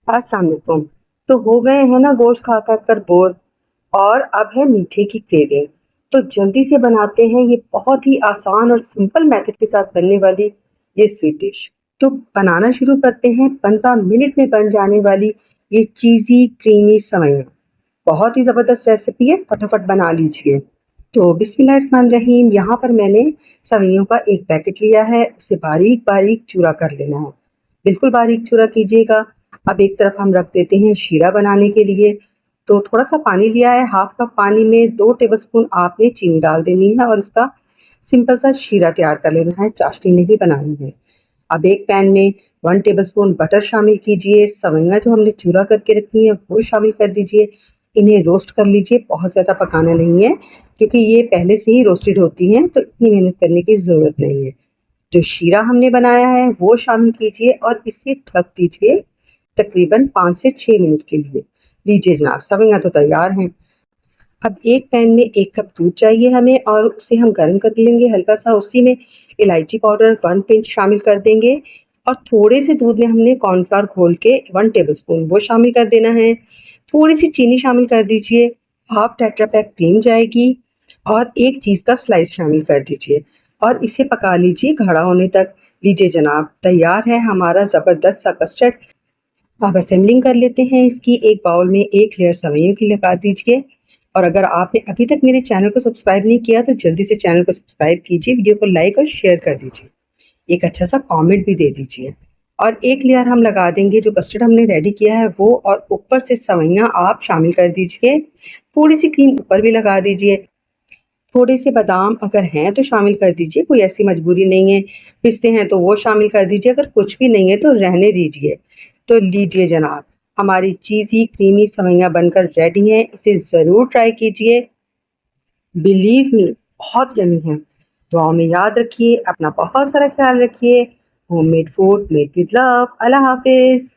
अस्सलाम वालेकुम। तो हो गए हैं ना गोश्त खा खा कर बोर, और अब है मीठे की क्रेविंग। तो जल्दी से बनाते हैं ये बहुत ही आसान और सिंपल मेथड के साथ बनने वाली ये स्वीट डिश। तो बनाना शुरू करते हैं। 15 मिनट में बन जाने वाली ये चीज़ी क्रीमी सेवइयाँ बहुत ही ज़बरदस्त रेसिपी है, फटाफट बना लीजिए। तो बिस्मिल्लाहिर्रहमानिर्रहीम, यहाँ पर मैंने सेवइयों का एक पैकेट लिया है, उसे बारीक बारीक चूरा कर लेना है। बिल्कुल बारीक चूरा कीजिएगा। अब एक तरफ हम रख देते हैं शीरा बनाने के लिए। तो थोड़ा सा पानी लिया है, हाफ कप पानी में 2 टेबलस्पून आपने चीनी डाल देनी है और इसका सिंपल सा शीरा तैयार कर लेना है, चाशनी नहीं बनानी है। अब एक पैन में 1 टेबलस्पून बटर शामिल कीजिए, सेवइयाँ जो हमने चूरा करके रखी है वो शामिल कर दीजिए। इन्हें रोस्ट कर लीजिए, बहुत ज़्यादा पकाना नहीं है क्योंकि ये पहले से ही रोस्टेड होती हैं, तो इतनी मेहनत करने की ज़रूरत नहीं है। जो शीरा हमने बनाया है वो शामिल कीजिए और इसे ढक दीजिए तकरीबन 5 से 6 मिनट के लिए। लीजिए जनाब, सेवइयाँ तो तैयार हैं। अब एक पैन में 1 कप दूध चाहिए हमें और उसे हम गर्म कर लेंगे हल्का सा। उसी में इलायची पाउडर 1 पिंच शामिल कर देंगे और थोड़े से दूध में हमने कॉर्नफ्लोर घोल के 1 टेबलस्पून वो शामिल कर देना है। थोड़ी सी चीनी शामिल कर दीजिए, हाफ टेट्रा पैक क्रीम जाएगी और एक चीज़ का स्लाइस शामिल कर दीजिए और इसे पका लीजिए गाढ़ा होने तक। लीजिए जनाब, तैयार है हमारा ज़बरदस्त सा कस्टर्ड। अब असेंबलिंग कर लेते हैं इसकी। एक बाउल में 1 लेयर सेवइयों की लगा दीजिए और अगर आपने अभी तक मेरे चैनल को सब्सक्राइब नहीं किया तो जल्दी से चैनल को सब्सक्राइब कीजिए, वीडियो को लाइक और शेयर कर दीजिए, एक अच्छा सा कमेंट भी दे दीजिए। और एक लेयर हम लगा देंगे जो कस्टर्ड हमने रेडी किया है वो, और ऊपर से सेवइयाँ आप शामिल कर दीजिए। थोड़ी सी क्रीम ऊपर भी लगा दीजिए। थोड़े से बादाम अगर हैं तो शामिल कर दीजिए, कोई ऐसी मजबूरी नहीं है। पिस्ते हैं तो वो शामिल कर दीजिए, अगर कुछ भी नहीं है तो रहने दीजिए। तो लीजिए जनाब, हमारी चीज़ी क्रीमी सेवइयाँ बनकर रेडी हैं। इसे ज़रूर ट्राई कीजिए, बिलीव मी, बहुत यम्मी है। दुआओं में याद रखिए, अपना बहुत सारा ख्याल रखिए। Homemade food made with love. अल्लाह हाफिज़।